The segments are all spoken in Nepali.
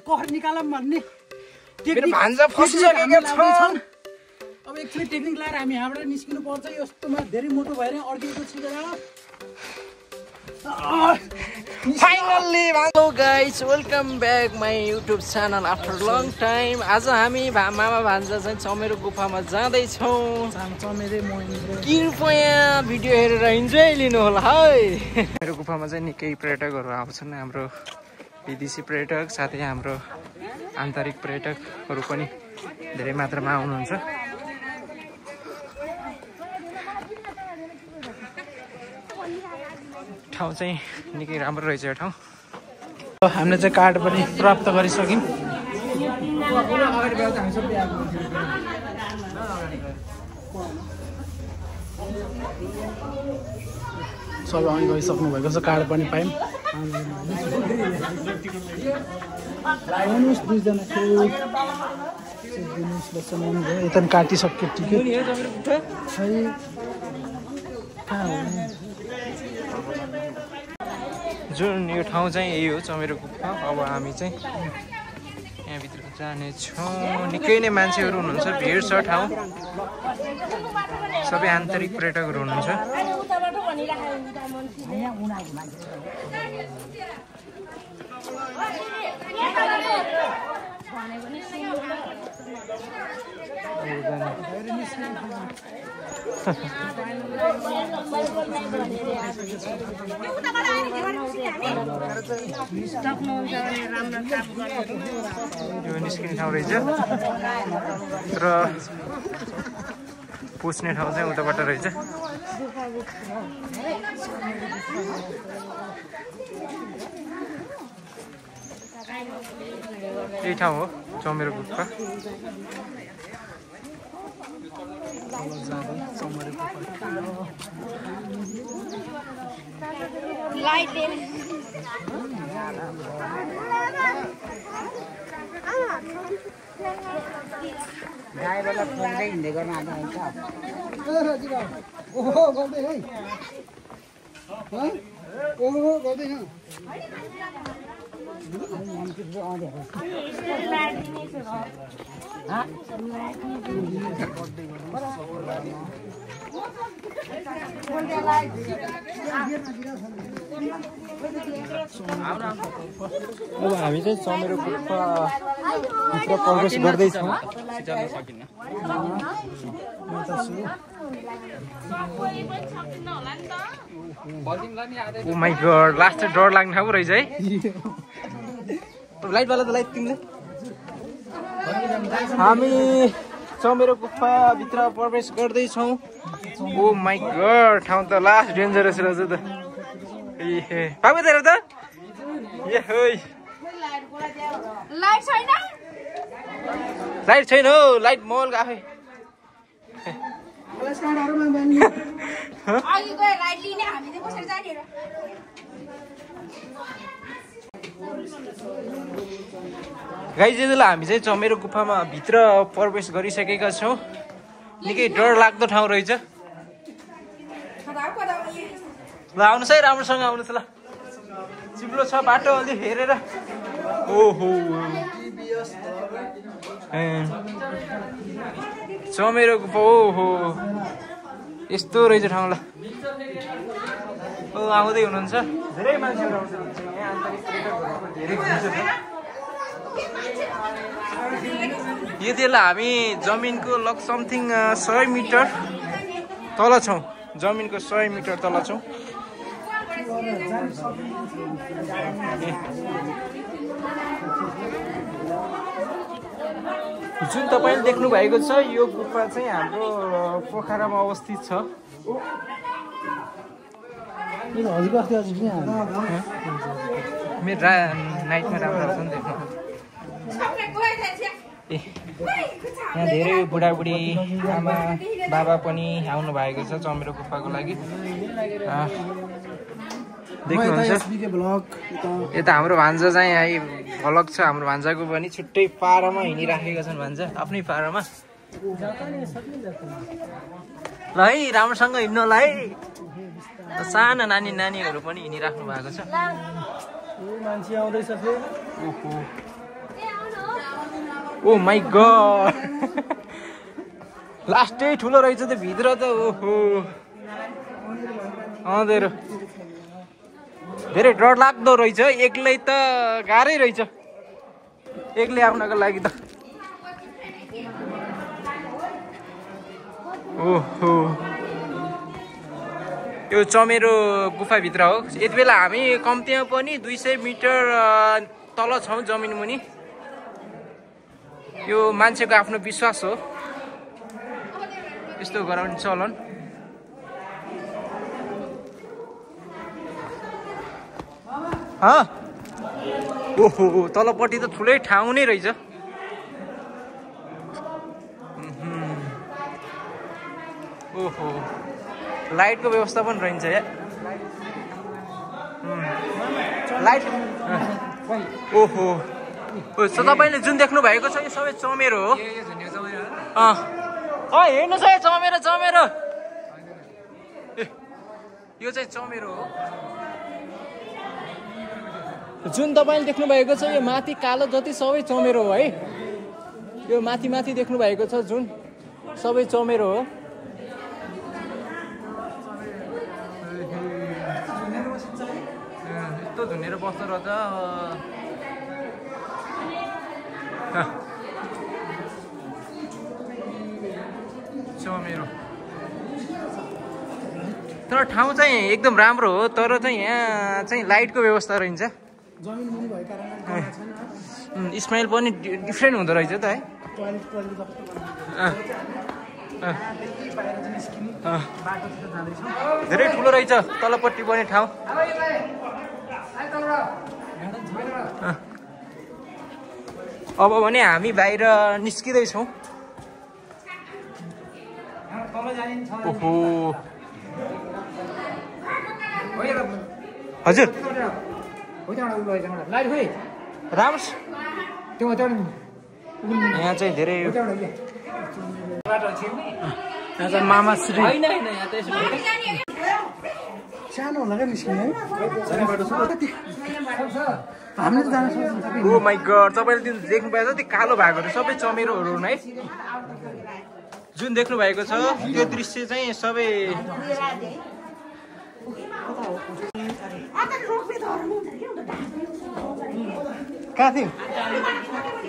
कहर निकालौँ भन्ने मेरो भान्जा फसिसकेको छ। अब एकचोटि टेक्निक लाएर हामी यहाँबाट निस्किनु पर्छ। यस्तोमा धेरै मोटो भएर अड्किएको छिरेर finally hello guys, welcome back my YouTube channel after long time. आज हामी मामा भान्जा चाहिँ चमेरो गुफामा जाँदैछौँ। कृपया भिडियो हेरेर इन्जोय लिनु होला है। मेरो गुफामा चाहिँ निकै पर्यटकहरू आउँछन्, हाम्रो विदेशी पर्यटक साथै हाम्रो आन्तरिक पर्यटकहरू पनि धेरै मात्रामा आउनुहुन्छ। ठाउँ चाहिँ निकै राम्रो रहेछ यो ठाउँ। हामीले चाहिँ कार्ड पनि प्राप्त गरिसक्यौँ। सबै अघि गइसक्नु भएको छ, कार्ड पनि पायौँ। यता काटिसक्यो टिकट। जुन यो ठाउँ चाहिँ यही हो चमेरो गुफा। अब हामी चाहिँ यहाँभित्र जानेछौँ। निकै नै मान्छेहरू हुनुहुन्छ, भिड छ ठाउँ। सबै आन्तरिक पर्यटकहरू हुनुहुन्छ। यो निस्किने ठाउँ रहेछ र पुस्ने ठाउँ चाहिँ उताबाट रहेछ। यही ठाउँ हो चमेरो गुफा। गाईबाट फोन्दै हिँड्दै गर्न आउँछ। ओहो गर्दै है, ओहो गर्दैन। अब हामी चाहिँ चमेरो गुफाभित्र प्रवेश गर्दैछौँ। ओ माई गॉड, लास्ट डर लाग्ने ठाउँ रहेछ है। लाइटवाला त लाइट तिमीले। हामी चमेरो गुफाभित्र प्रवेश गर्दैछौँ। ओ माई गॉड, ठाउँ त लास्ट डेन्जरस रहेछ त। ए पाएको तेरो त लाइट छैन हौ, लाइट मल आफै। गाइस, यति बेला हामी चाहिँ चमेरो गुफामा भित्र प्रवेश गरिसकेका छौँ। निकै डर लाग्दो ठाउँ रहेछ। ल आउनुहोस् है, राम्रोसँग आउनुहोस्। ल चिप्लो छ बाटो, अलि हेरेर। ओहो चमेरो गुफा। ओहो यस्तो रहेछ ठाउँ। ल ओ आउँदै हुनुहुन्छ, धेरै मान्छेहरू आउँछ। यहाँ आन्तरिक पर्यटकहरू धेरै हुनुहुन्छ। यति बेला हामी जमिनको लग समथिङ 100 मिटर तल छौँ। जमिनको 100 मिटर तल छौँ। जुन तपाईँले देख्नु भएको छ, यो गुफा चाहिँ हाम्रो पोखरामा अवस्थित छ। मेरो नाइटमा राम्रो आउँछ नि देख्नु। यहाँ धेरै बुढाबुढी आमा बाबा पनि आउनु भएको छ चमेरो गुफाको लागि। देख्नुहुन्छ यता हाम्रो भान्जा चाहिँ यही भ्लग छ। हाम्रो भान्जाको पनि छुट्टै पारामा हिँडिराखेका छन्। भान्जा आफ्नै पारामा। ल है, राम्रोसँग हिँड्नु होला है। साना नानीहरू पनि हिँडिराख्नु भएको छ। मान्छे आउँदैछ फेरि। ओहो ओ माई गॉड लास्टै ठुलो रहेछ त भित्र त ओहो अँधेरो धेरै डर लाग्दो रहेछ एक्लै त गाह्रै रहेछ एक्लै आउनको लागि त ओहो यो चमेरो गुफाभित्र हो यति बेला हामी कम्तीमा पनि 200 मिटर तल छौँ जमिन मुनि यो मान्छेको आफ्नो विश्वास हो यस्तो गराउने चलन ओहो तलपट्टि त ठुलै ठाउँ नै रहेछ ओहो लाइटको व्यवस्था पनि रहन्छ या लाइट ओहो तपाईँले जुन देख्नु भएको छ यो सबै चमेरो हो हेर्नुहोस् है चमेरो चमेरो यो चाहिँ चमेरो हो जुन तपाईँले देख्नु भएको छ यो माथि कालो जति सबै चमेरो हो है यो माथि माथि देख्नु भएको छ जुन सबै चमेरो हो यस्तो झुनेर बस्दो रहेछ चमेरो तर ठाउँ चाहिँ एकदम राम्रो हो तर चाहिँ यहाँ चाहिँ लाइटको व्यवस्था रहन्छ स्मेल पनि डिफ्रेन्ट हुँदो रहेछ त है धेरै ठुलो रहेछ तलपट्टि पनि ठाउँ अब भने हामी बाहिर निस्किँदैछौँ ओहो हजुर राम्रो यहाँ चाहिँ धेरै मामाश्री सानो होला क्या निस्किने हामीले त जान सक्छौँ ओ माई गॉड तपाईँले त्यो देख्नु पाएछ त्यो कालो भागहरू सबै चमेरोहरू हुन् है जुन देख्नु भएको छ त्यो दृश्य चाहिँ सबै कहाँ थियो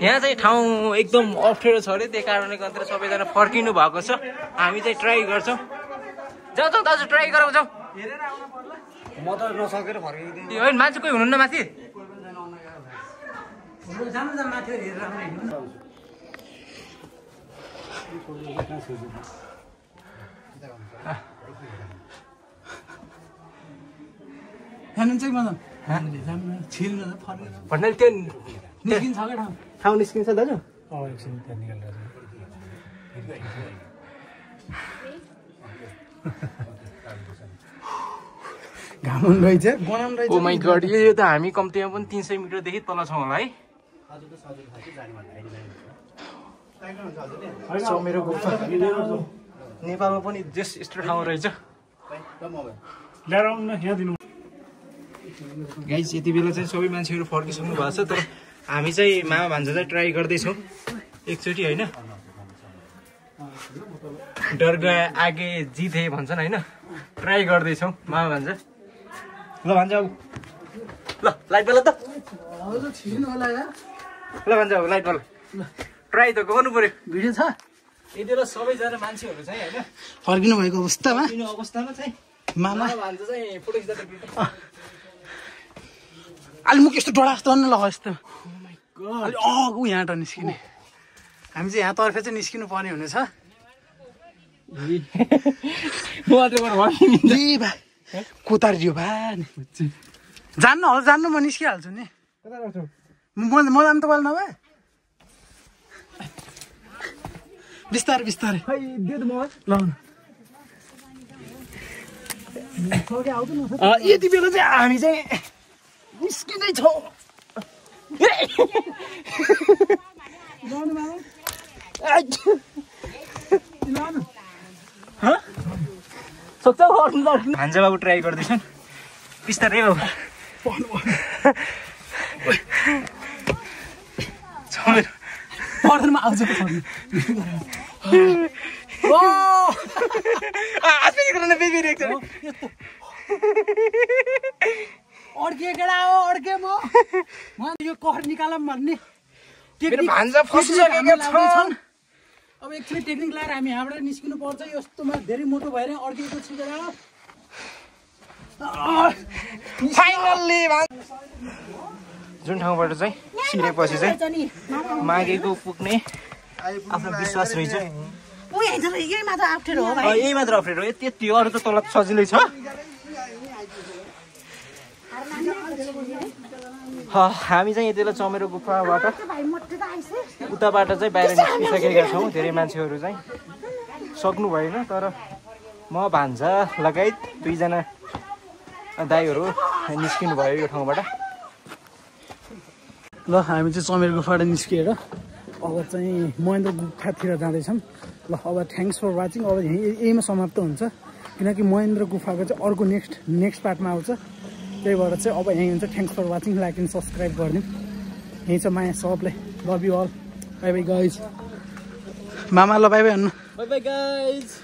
यहाँ चाहिँ ठाउँ एकदम अप्ठ्यारो छ अरे त्यही कारणले गर्दा सबैजना फर्किनु भएको छ हामी चाहिँ ट्राई गर्छौँ जाउँ जाउँ दाजु ट्राई गरौँ जाउँ म त नसकेर फर्किदिएँ होइन मान्छे कोही हुनुहुन्न माथि भन्नाले त्यो ठाउँ निस्किन्छ दाजु घाम रहेछ गनाम रहेछ ओ माई गॉड यो त हामी कम्तीमा पनि 300 मिटरदेखि तल छौँ होला है चमेरो गुफा नेपालमा पनि यस्तो ठाउँ रहेछ गाइस यति बेला चाहिँ सबै मान्छेहरू फर्किसक्नु भएको छ तर हामी चाहिँ मामा भान्जा चाहिँ ट्राई गर्दैछौँ एकचोटि होइन डर गए आगे जित है भन्छन् होइन ट्राई गर्दैछौँ मामा भान्जा ल भान्जा अब ल लाइट वाला त ल भान्जा अब लाइट वाला ट्राई त गर्नु पर्यो भिडियो छ यति बेला सबैजना मान्छेहरू चाहिँ होइन फर्किनु भएको अवस्थामा अवस्थामा चाहिँ मामा भान्जा चाहिँ फोटो खिच्दा अलि मुख यस्तो डडा जस्तो अन्य लगा यस्तो अलि ऊ यहाँबाट निस्किने हामी चाहिँ यहाँतर्फ चाहिँ निस्किनु पर्ने हुनेछ कोतारियो भाइ जान्नु म निस्किहाल्छु नि म जानु त बोल्नु नभए बिस्तारै बिस्तारै ल यति बेला चाहिँ हामी चाहिँ निस्किँदैछौँ भान्जा बाबु ट्राई गर्दैछन् बिस्तारै बाबु पर्दैनमा आउँछ अड्के केटा हो अड्के म यो कहर निकालौँ भन्ने भान्जा फसिसकेको छ। अब एकछिन टेक्निक लगाएर हामी यहाँबाट निस्किनु पर्छ। यस्तोमा धेरै मोटो भएर अड्किएको छु केटा हो। फाइनल्ली जुन ठाउँबाट चाहिँ छिरेपछि चाहिँ मागेको पुग्ने आफ्नो विश्वास रहेछ। यही मात्र अप्ठ्यारो हो भाइ। यही मात्र अप्ठ्यारो हो, त्यति अरू त तल सजिलै छ। हामी चाहिँ यति बेला चमेरो गुफाबाट उताबाट चाहिँ बाहिर निस्किसकेका छौँ। धेरै मान्छेहरू चाहिँ सक्नु भएन, तर म भान्जा लगायत 2 जना दाइहरू निस्किनु भयो यो ठाउँबाट। ल हामी चाहिँ चमेर गुफाबाट निस्किएर अब चाहिँ महेन्द्र गुफातिर जाँदैछौँ। ल अब थ्याङ्क्स फर वाचिङ। अब यहीमा समाप्त हुन्छ, किनकि महेन्द्र गुफाको चाहिँ अर्को नेक्स्ट पार्टमा आउँछ। त्यही भएर चाहिँ अब यहीँ हुन्छ। Thanks for watching. Like and subscribe गरिदिउँ। यहीँ छ माया सबलाई। Love you all. Bye bye guys. मामा ल बाई बाई भन्नु। Bye bye guys.